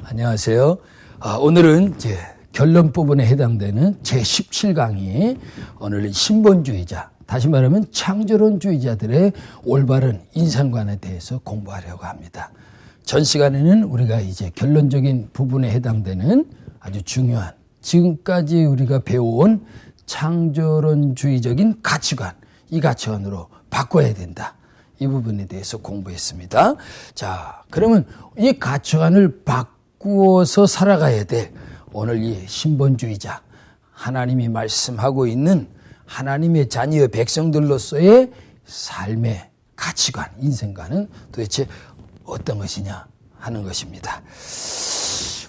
안녕하세요. 오늘은 이제 결론 부분에 해당되는 제17강이 오늘 신본주의자, 다시 말하면 창조론주의자들의 올바른 인생관에 대해서 공부하려고 합니다. 전 시간에는 우리가 이제 결론적인 부분에 해당되는 아주 중요한 지금까지 우리가 배워온 창조론주의적인 가치관, 이 가치관으로 바꿔야 된다. 이 부분에 대해서 공부했습니다. 자, 그러면 이 가치관을 바꾸어서 살아가야 될 오늘 이 신본주의자, 하나님이 말씀하고 있는 하나님의 자녀 백성들로서의 삶의 가치관, 인생관은 도대체 어떤 것이냐 하는 것입니다.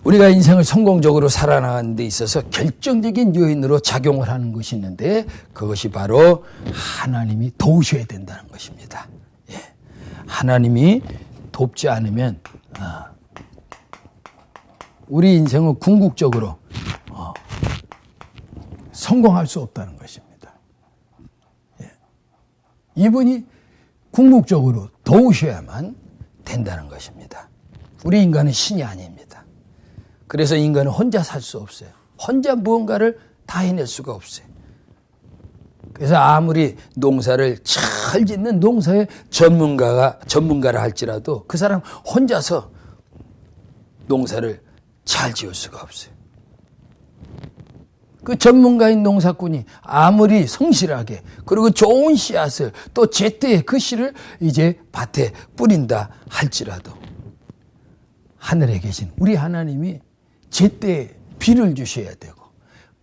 우리가 인생을 성공적으로 살아나가는 데 있어서 결정적인 요인으로 작용을 하는 것이 있는데 그것이 바로 하나님이 도우셔야 된다는 것입니다. 예. 하나님이 돕지 않으면 우리 인생은 궁극적으로 성공할 수 없다는 것입니다. 예. 이분이 궁극적으로 도우셔야만 된다는 것입니다. 우리 인간은 신이 아닙니다. 그래서 인간은 혼자 살 수 없어요. 혼자 무언가를 다 해낼 수가 없어요. 그래서 아무리 농사를 잘 짓는 농사의 전문가라 할지라도 그 사람 혼자서 농사를 잘 지을 수가 없어요. 그 전문가인 농사꾼이 아무리 성실하게 그리고 좋은 씨앗을 또 제때에 그 씨를 이제 밭에 뿌린다 할지라도 하늘에 계신 우리 하나님이 제때에 비를 주셔야 되고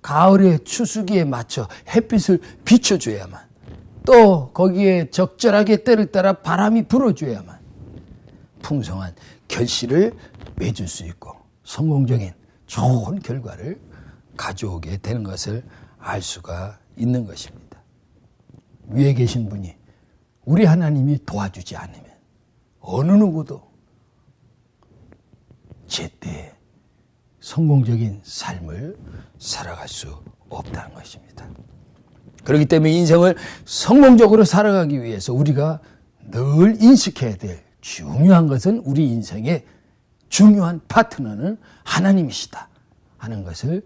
가을의 추수기에 맞춰 햇빛을 비춰줘야만 또 거기에 적절하게 때를 따라 바람이 불어줘야만 풍성한 결실을 맺을 수 있고 성공적인 좋은 결과를 가져오게 되는 것을 알 수가 있는 것입니다. 위에 계신 분이 우리 하나님이 도와주지 않으면 어느 누구도 제때 성공적인 삶을 살아갈 수 없다는 것입니다. 그렇기 때문에 인생을 성공적으로 살아가기 위해서 우리가 늘 인식해야 될 중요한 것은 우리 인생의 중요한 파트너는 하나님이시다 하는 것을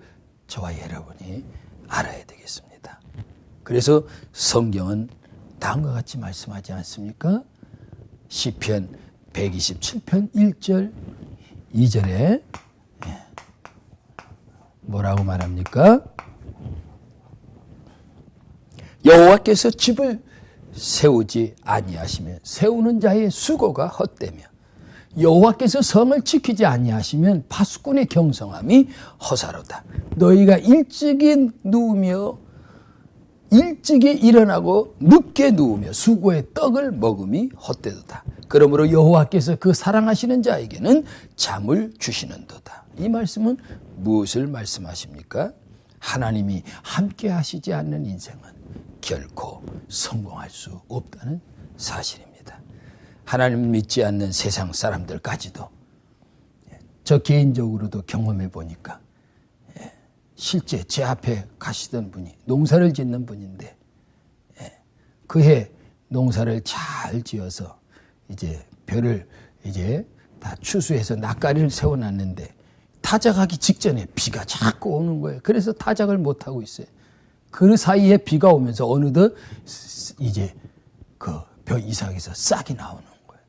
저와 여러분이 알아야 되겠습니다. 그래서 성경은 다음과 같이 말씀하지 않습니까? 시편 127편 1절 2절에 뭐라고 말합니까? 여호와께서 집을 세우지 아니하시면 세우는 자의 수고가 헛되며 여호와께서 성을 지키지 아니하시면 파수꾼의 경성함이 허사로다. 너희가 일찍이 누우며 일찍이 일어나고 늦게 누우며 수고의 떡을 먹음이 헛되도다. 그러므로 여호와께서 그 사랑하시는 자에게는 잠을 주시는도다. 이 말씀은 무엇을 말씀하십니까? 하나님이 함께 하시지 않는 인생은 결코 성공할 수 없다는 사실입니다. 하나님을 믿지 않는 세상 사람들까지도 저 개인적으로도 경험해 보니까 실제 제 앞에 가시던 분이 농사를 짓는 분인데 그해 농사를 잘 지어서 이제 벼를 이제 다 추수해서 낫가리를 세워놨는데 타작하기 직전에 비가 자꾸 오는 거예요. 그래서 타작을 못하고 있어요. 그 사이에 비가 오면서 어느덧 이제 그 벼 이삭에서 싹이 나오는 거예요.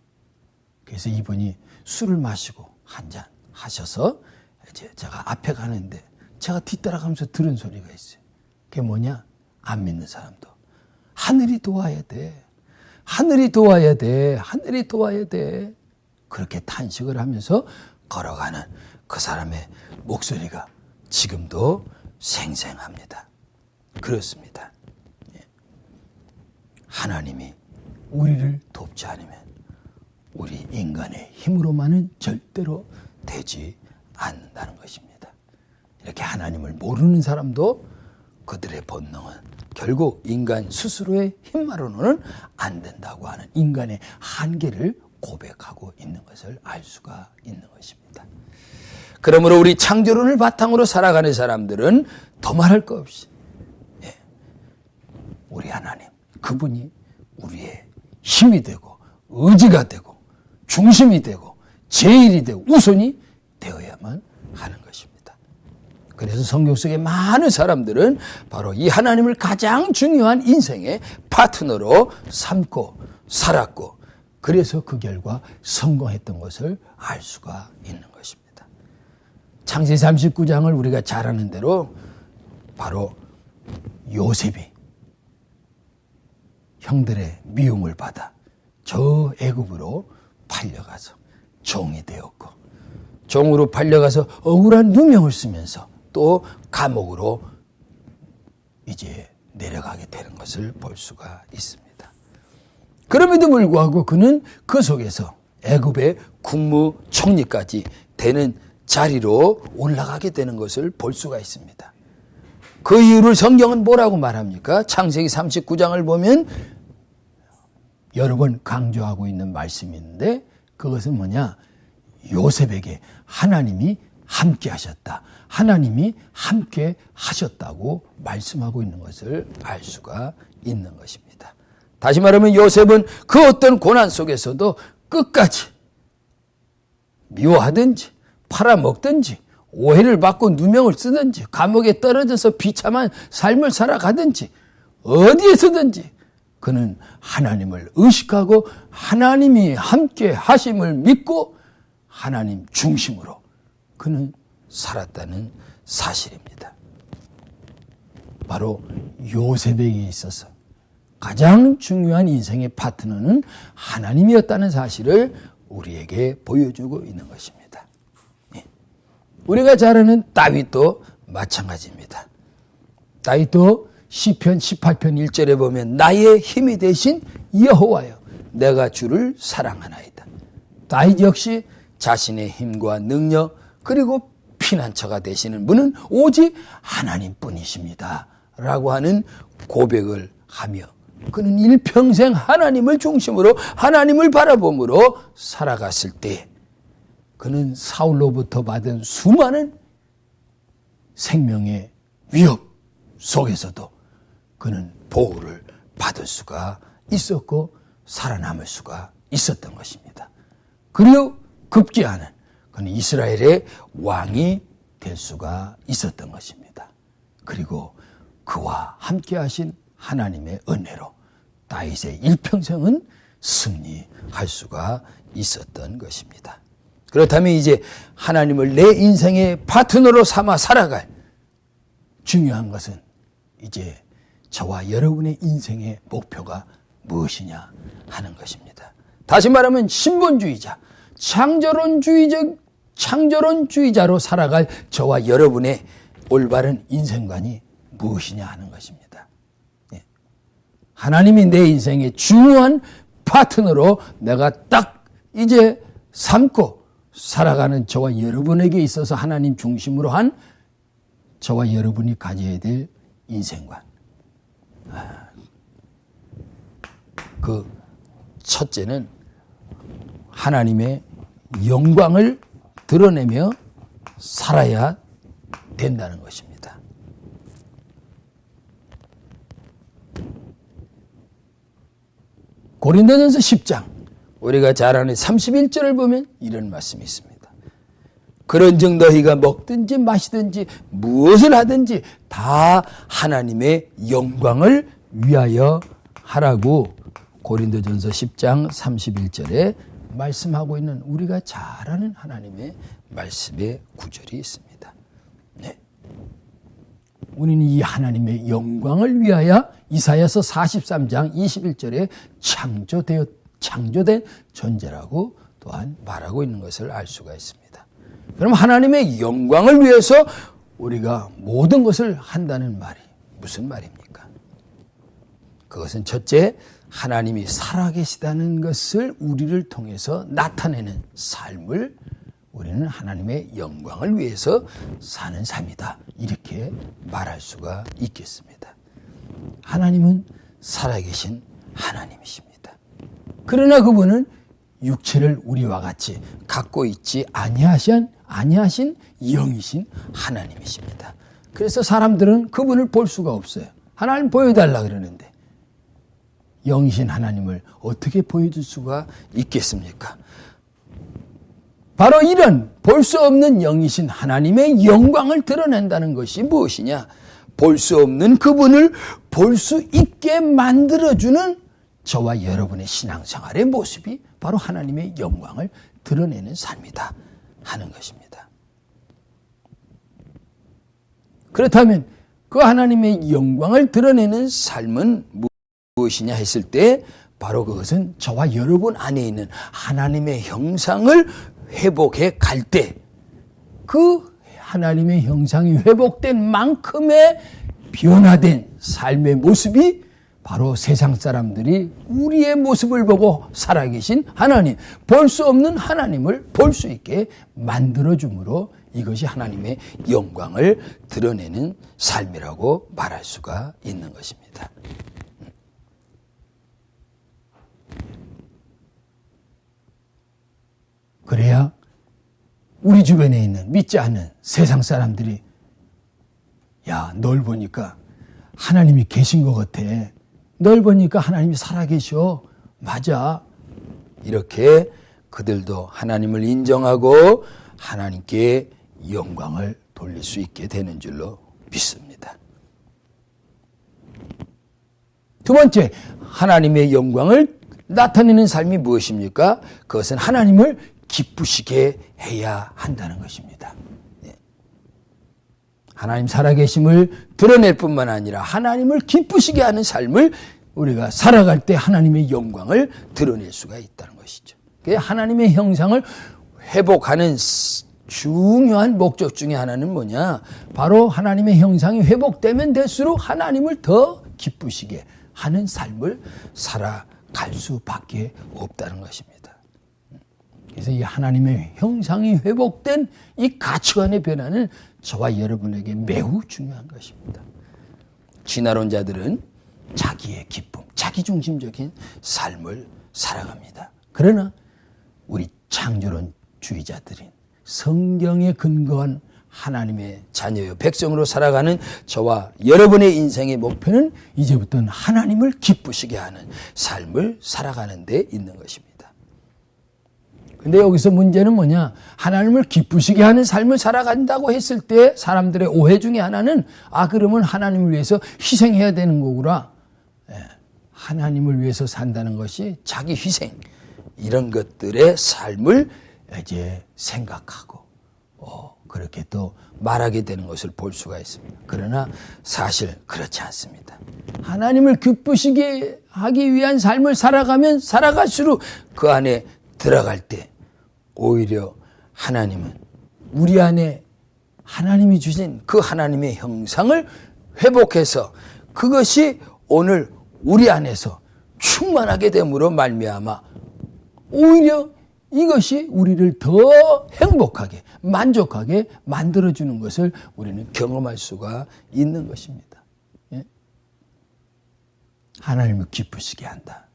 그래서 이분이 술을 마시고 한잔 하셔서 이제 제가 앞에 가는데 제가 뒤따라가면서 들은 소리가 있어요. 그게 뭐냐? 안 믿는 사람도 하늘이 도와야 돼. 하늘이 도와야 돼. 하늘이 도와야 돼. 그렇게 탄식을 하면서 걸어가는 그 사람의 목소리가 지금도 생생합니다. 그렇습니다. 하나님이 우리를 돕지 않으면 우리 인간의 힘으로만은 절대로 되지 않는다는 것입니다. 이렇게 하나님을 모르는 사람도 그들의 본능은 결국 인간 스스로의 힘만으로는 안 된다고 하는 인간의 한계를 고백하고 있는 것을 알 수가 있는 것입니다. 그러므로 우리 창조론을 바탕으로 살아가는 사람들은 더 말할 거 없이 우리 하나님, 그분이 우리의 힘이 되고 의지가 되고 중심이 되고 제일이 되고 우선이 되어야만 있어야만 하는 것입니다. 그래서 성경 속의 많은 사람들은 바로 이 하나님을 가장 중요한 인생의 파트너로 삼고 살았고, 그래서 그 결과 성공했던 것을 알 수가 있는 것입니다. 창세기 39장을 우리가 잘 아는 대로 바로 요셉이 형들의 미움을 받아 저 애굽으로 팔려가서 종이 되었고, 종으로 팔려가서 억울한 누명을 쓰면서 또 감옥으로 이제 내려가게 되는 것을 볼 수가 있습니다. 그럼에도 불구하고 그는 그 속에서 애굽의 국무총리까지 되는 자리로 올라가게 되는 것을 볼 수가 있습니다. 그 이유를 성경은 뭐라고 말합니까? 창세기 39장을 보면 여러 번 강조하고 있는 말씀이 있는데, 그것은 뭐냐? 요셉에게 하나님이 함께 하셨다. 하나님이 함께 하셨다고 말씀하고 있는 것을 알 수가 있는 것입니다. 다시 말하면 요셉은 그 어떤 고난 속에서도 끝까지 미워하든지 팔아먹든지 오해를 받고 누명을 쓰든지 감옥에 떨어져서 비참한 삶을 살아가든지 어디에서든지 그는 하나님을 의식하고 하나님이 함께 하심을 믿고 하나님 중심으로 그는 살았다는 사실입니다. 바로 요셉에게 있어서 가장 중요한 인생의 파트너는 하나님이었다는 사실을 우리에게 보여주고 있는 것입니다. 우리가 잘 아는 다윗도 마찬가지입니다. 다윗도 시편 18편 1절에 보면 나의 힘이 되신 여호와여 내가 주를 사랑하나이다. 다윗 역시 자신의 힘과 능력 그리고 피난처가 되시는 분은 오직 하나님뿐이십니다 라고 하는 고백을 하며 그는 일평생 하나님을 중심으로 하나님을 바라봄으로 살아갔을 때 그는 사울로부터 받은 수많은 생명의 위협 속에서도 그는 보호를 받을 수가 있었고 살아남을 수가 있었던 것입니다. 그리고 급기야는 그는 이스라엘의 왕이 될 수가 있었던 것입니다. 그리고 그와 함께 하신 하나님의 은혜로 다윗의 일평생은 승리할 수가 있었던 것입니다. 그렇다면 이제 하나님을 내 인생의 파트너로 삼아 살아갈 중요한 것은 이제 저와 여러분의 인생의 목표가 무엇이냐 하는 것입니다. 다시 말하면 신본주의자, 창조론주의자로 살아갈 저와 여러분의 올바른 인생관이 무엇이냐 하는 것입니다. 하나님이 내 인생의 중요한 파트너로 내가 딱 이제 삼고 살아가는 저와 여러분에게 있어서 하나님 중심으로 한 저와 여러분이 가져야 될 인생관. 그 첫째는 하나님의 영광을 드러내며 살아야 된다는 것입니다. 고린도전서 10장 우리가 잘 아는 31절을 보면 이런 말씀이 있습니다. 그런즉 너희가 먹든지 마시든지 무엇을 하든지 다 하나님의 영광을 위하여 하라고 고린도전서 10장 31절에 말씀하고 있는 우리가 잘 아는 하나님의 말씀의 구절이 있습니다. 네. 우리는 이 하나님의 영광을 위하여 이사야서 43장 21절에 창조된 존재라고 또한 말하고 있는 것을 알 수가 있습니다. 그럼 하나님의 영광을 위해서 우리가 모든 것을 한다는 말이 무슨 말입니까? 그것은 첫째, 하나님이 살아계시다는 것을 우리를 통해서 나타내는 삶을 우리는 하나님의 영광을 위해서 사는 삶이다. 이렇게 말할 수가 있겠습니다. 하나님은 살아계신 하나님이십니다. 그러나 그분은 육체를 우리와 같이 갖고 있지 아니하신 영이신 하나님이십니다. 그래서 사람들은 그분을 볼 수가 없어요. 하나님 보여달라 그러는데 영이신 하나님을 어떻게 보여줄 수가 있겠습니까? 바로 이런 볼 수 없는 영이신 하나님의 영광을 드러낸다는 것이 무엇이냐? 볼 수 없는 그분을 볼 수 있게 만들어주는 저와 여러분의 신앙생활의 모습이 바로 하나님의 영광을 드러내는 삶이다 하는 것입니다. 그렇다면 그 하나님의 영광을 드러내는 삶은 무엇이냐 했을 때 바로 그것은 저와 여러분 안에 있는 하나님의 형상을 회복해 갈 때 그 하나님의 형상이 회복된 만큼의 변화된 삶의 모습이 바로 세상 사람들이 우리의 모습을 보고 살아계신 하나님, 볼 수 없는 하나님을 볼 수 있게 만들어줌으로 이것이 하나님의 영광을 드러내는 삶이라고 말할 수가 있는 것입니다. 그래야 우리 주변에 있는 믿지 않는 세상 사람들이 야, 널 보니까 하나님이 계신 것 같아. 널 보니까 하나님이 살아계셔. 맞아. 이렇게 그들도 하나님을 인정하고 하나님께 영광을 돌릴 수 있게 되는 줄로 믿습니다. 두 번째, 하나님의 영광을 나타내는 삶이 무엇입니까? 그것은 하나님을 기쁘시게 해야 한다는 것입니다. 하나님 살아계심을 드러낼 뿐만 아니라 하나님을 기쁘시게 하는 삶을 우리가 살아갈 때 하나님의 영광을 드러낼 수가 있다는 것이죠. 하나님의 형상을 회복하는 중요한 목적 중에 하나는 뭐냐? 바로 하나님의 형상이 회복되면 될수록 하나님을 더 기쁘시게 하는 삶을 살아갈 수밖에 없다는 것입니다. 그래서 이 하나님의 형상이 회복된 이 가치관의 변화는 저와 여러분에게 매우 중요한 것입니다. 진화론자들은 자기의 기쁨, 자기중심적인 삶을 살아갑니다. 그러나 우리 창조론주의자들인 성경에 근거한 하나님의 자녀요 백성으로 살아가는 저와 여러분의 인생의 목표는 이제부터는 하나님을 기쁘시게 하는 삶을 살아가는 데 있는 것입니다. 근데 여기서 문제는 뭐냐? 하나님을 기쁘시게 하는 삶을 살아간다고 했을 때 사람들의 오해 중에 하나는 그러면 하나님을 위해서 희생해야 되는 거구나. 하나님을 위해서 산다는 것이 자기 희생 이런 것들의 삶을 이제 생각하고 그렇게 또 말하게 되는 것을 볼 수가 있습니다. 그러나 사실 그렇지 않습니다. 하나님을 기쁘시게 하기 위한 삶을 살아가면 살아갈수록 그 안에 들어갈 때 오히려 하나님은 우리 안에 하나님이 주신 그 하나님의 형상을 회복해서 그것이 오늘 우리 안에서 충만하게 됨으로 말미암아 오히려 이것이 우리를 더 행복하게 만족하게 만들어주는 것을 우리는 경험할 수가 있는 것입니다. 하나님을 기쁘시게 한다.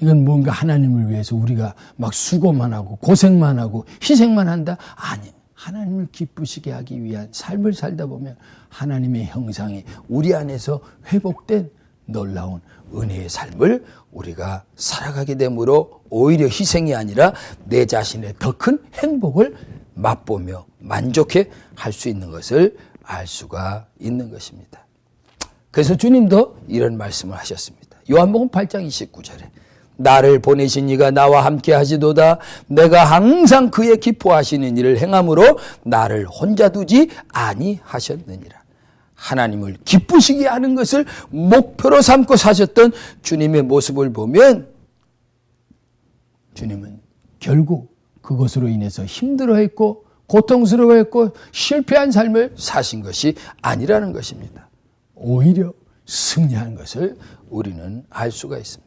이건 뭔가 하나님을 위해서 우리가 막 수고만 하고 고생만 하고 희생만 한다? 아니, 하나님을 기쁘시게 하기 위한 삶을 살다 보면 하나님의 형상이 우리 안에서 회복된 놀라운 은혜의 삶을 우리가 살아가게 되므로 오히려 희생이 아니라 내 자신의 더 큰 행복을 맛보며 만족해 할 수 있는 것을 알 수가 있는 것입니다. 그래서 주님도 이런 말씀을 하셨습니다. 요한복음 8장 29절에 나를 보내신 이가 나와 함께 하시도다. 내가 항상 그의 기뻐하시는 일을 행함으로 나를 혼자 두지 아니하셨느니라. 하나님을 기쁘시게 하는 것을 목표로 삼고 사셨던 주님의 모습을 보면 주님은 결국 그것으로 인해서 힘들어했고 고통스러워했고 실패한 삶을 사신 것이 아니라는 것입니다. 오히려 승리한 것을 우리는 알 수가 있습니다.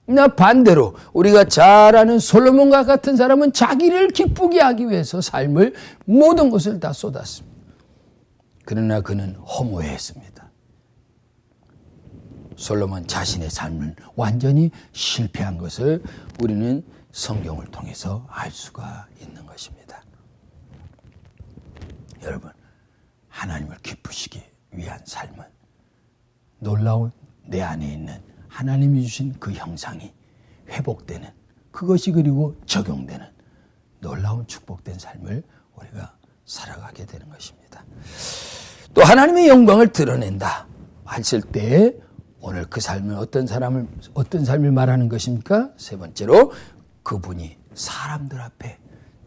나 반대로 우리가 잘 아는 솔로몬과 같은 사람은 자기를 기쁘게 하기 위해서 삶을 모든 것을 다 쏟았습니다. 그러나 그는 허무해했습니다. 솔로몬 자신의 삶은 완전히 실패한 것을 우리는 성경을 통해서 알 수가 있는 것입니다. 여러분, 하나님을 기쁘시기 위한 삶은 놀라운 내 안에 있는 하나님이 주신 그 형상이 회복되는 그것이 그리고 적용되는 놀라운 축복된 삶을 우리가 살아가게 되는 것입니다. 또 하나님의 영광을 드러낸다 했을 때 오늘 그 삶은 어떤 삶을 말하는 것입니까? 세 번째로 그분이 사람들 앞에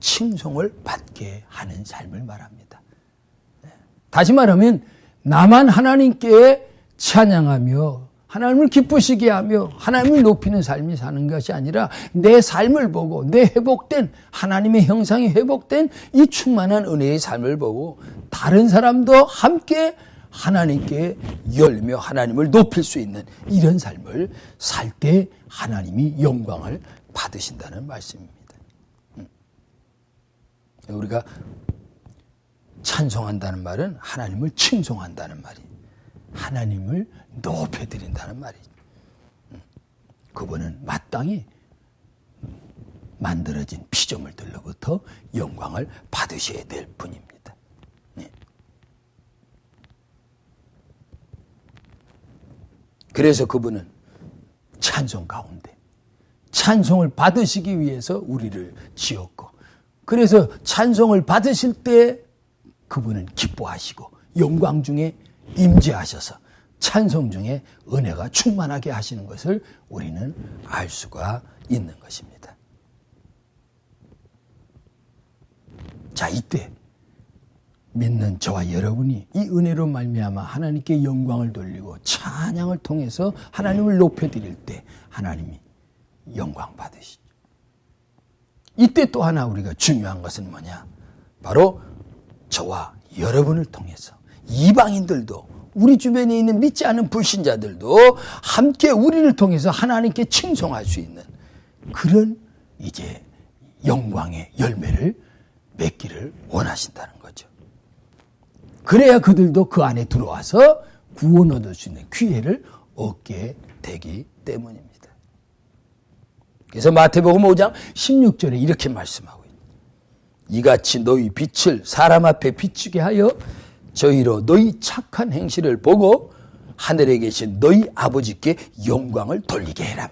칭송을 받게 하는 삶을 말합니다. 다시 말하면 나만 하나님께 찬양하며 하나님을 기쁘시게 하며 하나님을 높이는 삶이 사는 것이 아니라 내 삶을 보고 내 회복된 하나님의 형상이 회복된 이 충만한 은혜의 삶을 보고 다른 사람도 함께 하나님께 열며 하나님을 높일 수 있는 이런 삶을 살 때 하나님이 영광을 받으신다는 말씀입니다. 우리가 찬송한다는 말은 하나님을 칭송한다는 말이에요. 하나님을 높여드린다는 말이죠. 그분은 마땅히 만들어진 피조물들로부터 영광을 받으셔야 될 분입니다. 네. 그래서 그분은 찬송 가운데 찬송을 받으시기 위해서 우리를 지었고 그래서 찬송을 받으실 때 그분은 기뻐하시고 영광 중에 임재하셔서 찬송 중에 은혜가 충만하게 하시는 것을 우리는 알 수가 있는 것입니다. 자, 이때 믿는 저와 여러분이 이 은혜로 말미암아 하나님께 영광을 돌리고 찬양을 통해서 하나님을 높여드릴 때 하나님이 영광 받으시죠. 이때 또 하나 우리가 중요한 것은 뭐냐? 바로 저와 여러분을 통해서 이방인들도 우리 주변에 있는 믿지 않은 불신자들도 함께 우리를 통해서 하나님께 칭송할 수 있는 그런 이제 영광의 열매를 맺기를 원하신다는 거죠. 그래야 그들도 그 안에 들어와서 구원 얻을 수 있는 기회를 얻게 되기 때문입니다. 그래서 마태복음 5장 16절에 이렇게 말씀하고 있습니다. 이같이 너희 빛을 사람 앞에 비추게 하여 저희로 너희 착한 행실을 보고 하늘에 계신 너희 아버지께 영광을 돌리게 해라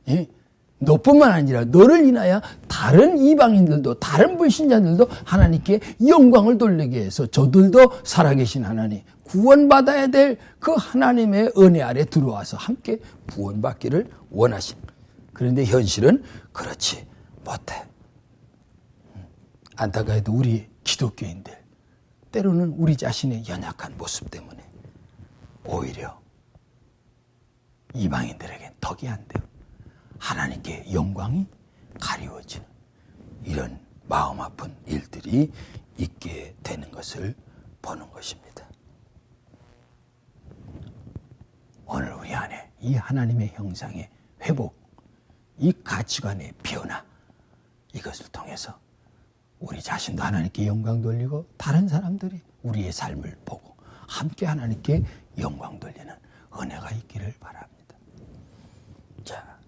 말이에요. 너뿐만 아니라 너를 인하여 다른 이방인들도 다른 불신자들도 하나님께 영광을 돌리게 해서 저들도 살아계신 하나님 구원받아야 될 그 하나님의 은혜 아래 들어와서 함께 구원받기를 원하십니다. 그런데 현실은 그렇지 못해. 안타까워도 우리 기독교인들 때로는 우리 자신의 연약한 모습 때문에 오히려 이방인들에겐 덕이 안 되고 하나님께 영광이 가리워지는 이런 마음 아픈 일들이 있게 되는 것을 보는 것입니다. 오늘 우리 안에 이 하나님의 형상의 회복, 이 가치관의 변화 이것을 통해서 우리 자신도 하나님께 영광 돌리고 다른 사람들이 우리의 삶을 보고 함께 하나님께 영광 돌리는 은혜가 있기를 바랍니다. 자,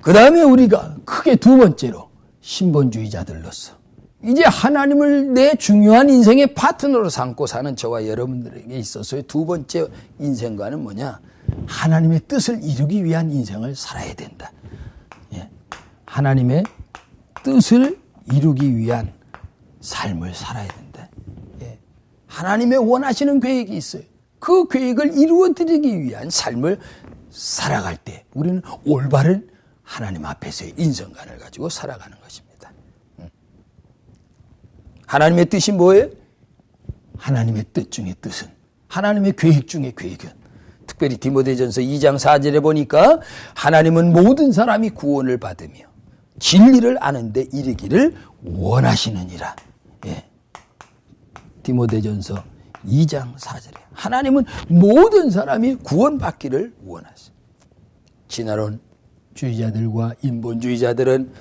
그 다음에 우리가 크게 두 번째로 신본주의자들로서 이제 하나님을 내 중요한 인생의 파트너로 삼고 사는 저와 여러분들에게 있어서의 두 번째 인생관은 뭐냐? 하나님의 뜻을 이루기 위한 인생을 살아야 된다. 예. 하나님의 뜻을 이루기 위한 삶을 살아야 된다. 예. 하나님의 원하시는 계획이 있어요. 그 계획을 이루어드리기 위한 삶을 살아갈 때 우리는 올바른 하나님 앞에서의 인생관을 가지고 살아가는 것입니다. 하나님의 뜻이 뭐예요? 하나님의 뜻 중에 뜻은 하나님의 계획 중에 계획은 특별히 디모데전서 2장 4절에 보니까 하나님은 모든 사람이 구원을 받으며 진리를 아는 데 이르기를 원하시느니라. 예. 디모데전서 2장 4절에 하나님은 모든 사람이 구원받기를 원하세요. 진화론 주의자들과 인본주의자들은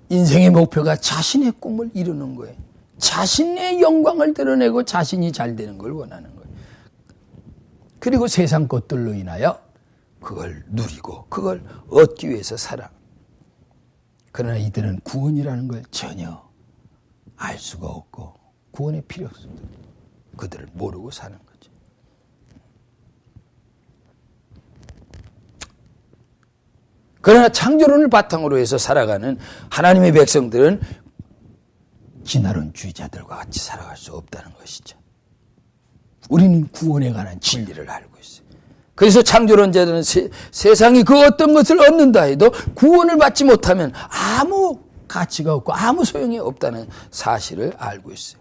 인생의 목표가 자신의 꿈을 이루는 거예요. 자신의 영광을 드러내고 자신이 잘 되는 걸 원하는 거예요. 그리고 세상 것들로 인하여 그걸 누리고 그걸 얻기 위해서 살아. 그러나 이들은 구원이라는 걸 전혀 알 수가 없고 구원의 필요 없습니다. 그들을 모르고 사는 거죠. 그러나 창조론을 바탕으로 해서 살아가는 하나님의 백성들은 진화론주의자들과 같이 살아갈 수 없다는 것이죠. 우리는 구원에 관한 진리를 알고 있어요. 그래서 창조론자들은 세상이 그 어떤 것을 얻는다 해도 구원을 받지 못하면 아무 가치가 없고 아무 소용이 없다는 사실을 알고 있어요.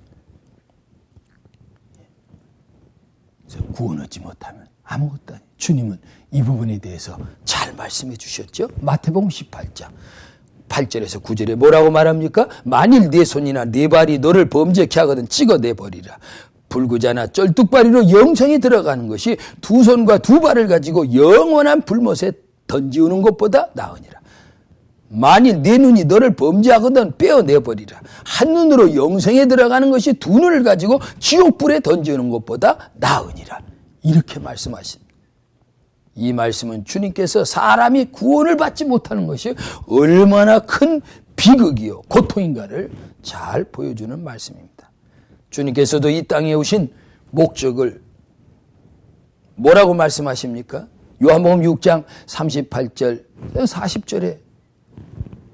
그래서 구원 얻지 못하면 아무것도 아니에요. 주님은 이 부분에 대해서 잘 말씀해 주셨죠. 마태복음 18장 8절에서 9절에 뭐라고 말합니까? 만일 네 손이나 네 발이 너를 범죄케 하거든 찍어내버리라. 불구자나 쩔뚝발이로 영생에 들어가는 것이 두 손과 두 발을 가지고 영원한 불못에 던지우는 것보다 나으니라. 만일 네 눈이 너를 범죄하거든 빼어내버리라. 한 눈으로 영생에 들어가는 것이 두 눈을 가지고 지옥불에 던지우는 것보다 나으니라. 이렇게 말씀하십니다. 이 말씀은 주님께서 사람이 구원을 받지 못하는 것이 얼마나 큰 비극이요 고통인가를 잘 보여주는 말씀입니다. 주님께서도 이 땅에 오신 목적을 뭐라고 말씀하십니까? 요한복음 6장 38절 40절에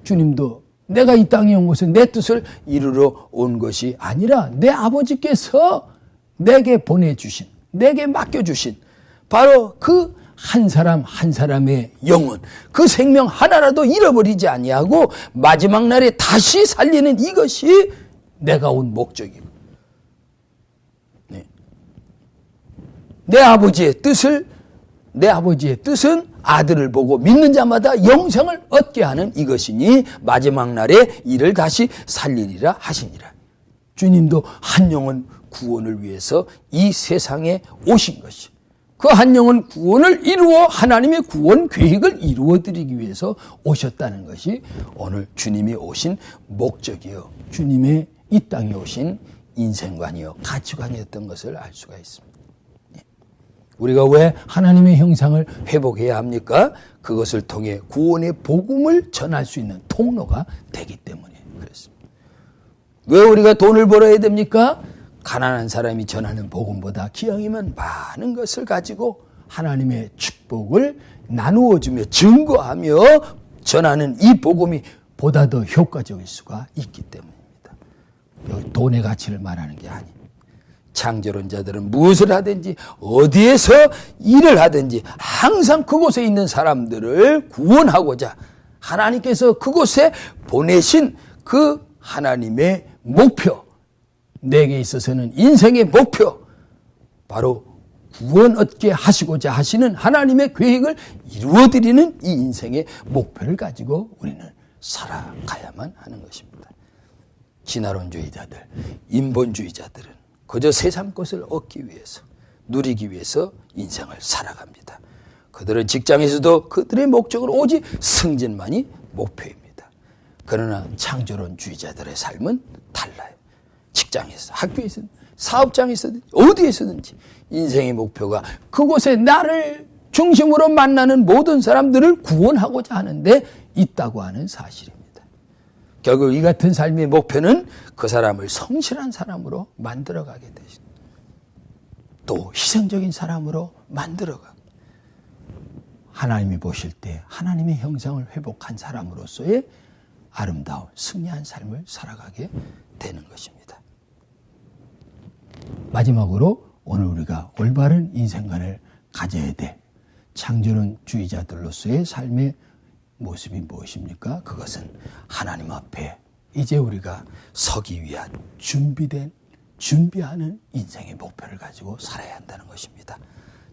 주님도 내가 이 땅에 온 것은 내 뜻을 이루러 온 것이 아니라 내 아버지께서 내게 보내주신, 내게 맡겨주신 바로 그 한 사람 한 사람의 영혼, 그 생명 하나라도 잃어버리지 아니하고 마지막 날에 다시 살리는 이것이 내가 온 목적이고, 내 아버지의 뜻은 아들을 보고 믿는 자마다 영생을 얻게 하는 이것이니 마지막 날에 이를 다시 살리리라 하시니라. 주님도 한 영혼 구원을 위해서 이 세상에 오신 것이, 그 한 영혼 구원을 이루어 하나님의 구원 계획을 이루어드리기 위해서 오셨다는 것이 오늘 주님이 오신 목적이요, 주님의 이 땅에 오신 인생관이요 가치관이었던 것을 알 수가 있습니다. 우리가 왜 하나님의 형상을 회복해야 합니까? 그것을 통해 구원의 복음을 전할 수 있는 통로가 되기 때문에 그렇습니다. 왜 우리가 돈을 벌어야 됩니까? 가난한 사람이 전하는 복음보다 기왕이면 많은 것을 가지고 하나님의 축복을 나누어주며 증거하며 전하는 이 복음이 보다 더 효과적일 수가 있기 때문입니다. 여기 돈의 가치를 말하는 게 아닙니다. 창조론자들은 무엇을 하든지 어디에서 일을 하든지 항상 그곳에 있는 사람들을 구원하고자 하나님께서 그곳에 보내신 그 하나님의 목표, 내게 있어서는 인생의 목표, 바로 구원 얻게 하시고자 하시는 하나님의 계획을 이루어드리는 이 인생의 목표를 가지고 우리는 살아가야만 하는 것입니다. 진화론주의자들, 인본주의자들은 그저 세상 것을 얻기 위해서, 누리기 위해서 인생을 살아갑니다. 그들은 직장에서도 그들의 목적은 오직 승진만이 목표입니다. 그러나 창조론주의자들의 삶은 달라요. 직장에서, 학교에서든, 사업장에서든, 어디에서든지 인생의 목표가 그곳에 나를 중심으로 만나는 모든 사람들을 구원하고자 하는데 있다고 하는 사실입니다. 결국 이 같은 삶의 목표는 그 사람을 성실한 사람으로 만들어가게 되십니다. 또 희생적인 사람으로 만들어가고, 하나님이 보실 때 하나님의 형상을 회복한 사람으로서의 아름다운 승리한 삶을 살아가게 되는 것입니다. 마지막으로 오늘 우리가 올바른 인생관을 가져야 될 창조론주의자들로서의 삶의 모습이 무엇입니까? 그것은 하나님 앞에 이제 우리가 서기 위한 준비하는 인생의 목표를 가지고 살아야 한다는 것입니다.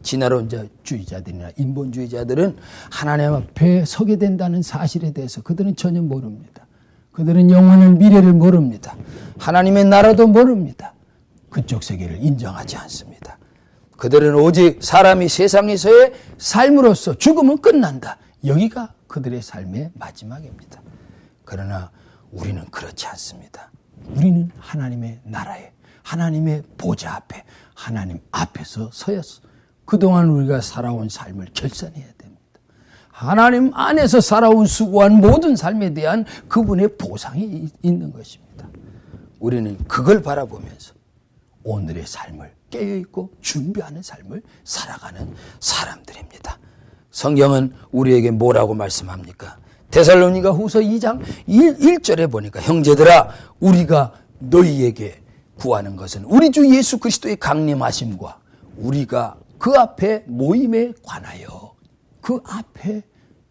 진화론주의자들이나 인본주의자들은 하나님 앞에 서게 된다는 사실에 대해서 그들은 전혀 모릅니다. 그들은 영원한 미래를 모릅니다. 하나님의 나라도 모릅니다. 그쪽 세계를 인정하지 않습니다. 그들은 오직 사람이 세상에서의 삶으로서 죽으면 끝난다, 여기가 그들의 삶의 마지막입니다. 그러나 우리는 그렇지 않습니다. 우리는 하나님의 나라에, 하나님의 보좌 앞에, 하나님 앞에서 서였어. 그동안 우리가 살아온 삶을 결산해야 됩니다. 하나님 안에서 살아온 수고한 모든 삶에 대한 그분의 보상이 있는 것입니다. 우리는 그걸 바라보면서 오늘의 삶을 깨어있고 준비하는 삶을 살아가는 사람들입니다. 성경은 우리에게 뭐라고 말씀합니까? 데살로니가 후서 2장 1절에 보니까 형제들아 우리가 너희에게 구하는 것은 우리 주 예수 그리스도의 강림하심과 우리가 그 앞에 모임에 관하여 그 앞에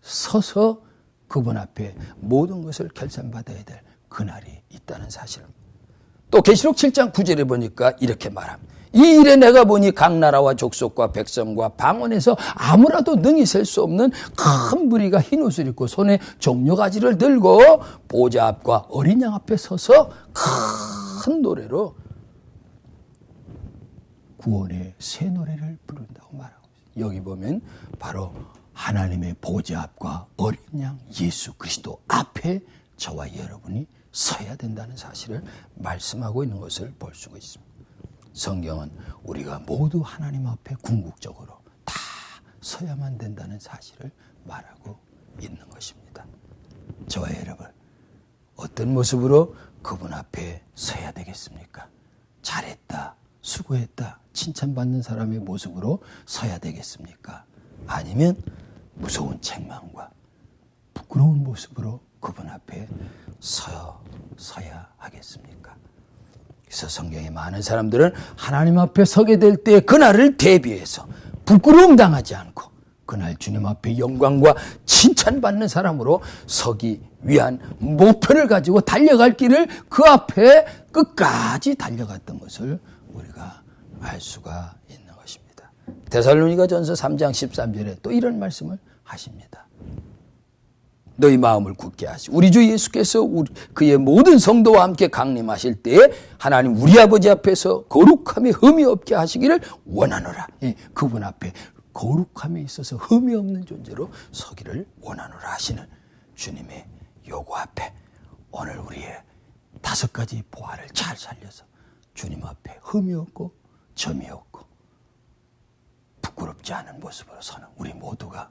서서 그분 앞에 모든 것을 결산받아야 될 그날이 있다는 사실을. 또 계시록 7장 9절에 보니까 이렇게 말합니다. 이 일에 내가 보니 각 나라와 족속과 백성과 방언에서 아무라도 능히 셀 수 없는 큰 무리가 흰 옷을 입고 손에 종려가지를 들고 보좌 앞과 어린 양 앞에 서서 큰 노래로 구원의 새 노래를 부른다고 말하고 있어요. 여기 보면 바로 하나님의 보좌 앞과 어린 양 예수 그리스도 앞에 저와 여러분이 서야 된다는 사실을 말씀하고 있는 것을 볼 수가 있습니다. 성경은 우리가 모두 하나님 앞에 궁극적으로 다 서야만 된다는 사실을 말하고 있는 것입니다. 저와 여러분, 어떤 모습으로 그분 앞에 서야 되겠습니까? 잘했다, 수고했다, 칭찬받는 사람의 모습으로 서야 되겠습니까? 아니면 무서운 책망과 부끄러운 모습으로 그분 앞에 서야 하겠습니까? 그래서 성경에 많은 사람들은 하나님 앞에 서게 될 때 그날을 대비해서 부끄러움 당하지 않고 그날 주님 앞에 영광과 칭찬받는 사람으로 서기 위한 목표를 가지고 달려갈 길을 그 앞에 끝까지 달려갔던 것을 우리가 알 수가 있는 것입니다. 데살로니가전서 3장 13절에 또 이런 말씀을 하십니다. 너희 마음을 굳게 하시고 우리 주 예수께서 그의 모든 성도와 함께 강림하실 때에 하나님 우리 아버지 앞에서 거룩함에 흠이 없게 하시기를 원하노라. 그분 앞에 거룩함에 있어서 흠이 없는 존재로 서기를 원하노라 하시는 주님의 요구 앞에 오늘 우리의 5가지 보화를 잘 살려서 주님 앞에 흠이 없고 점이 없고 부끄럽지 않은 모습으로 서는 우리 모두가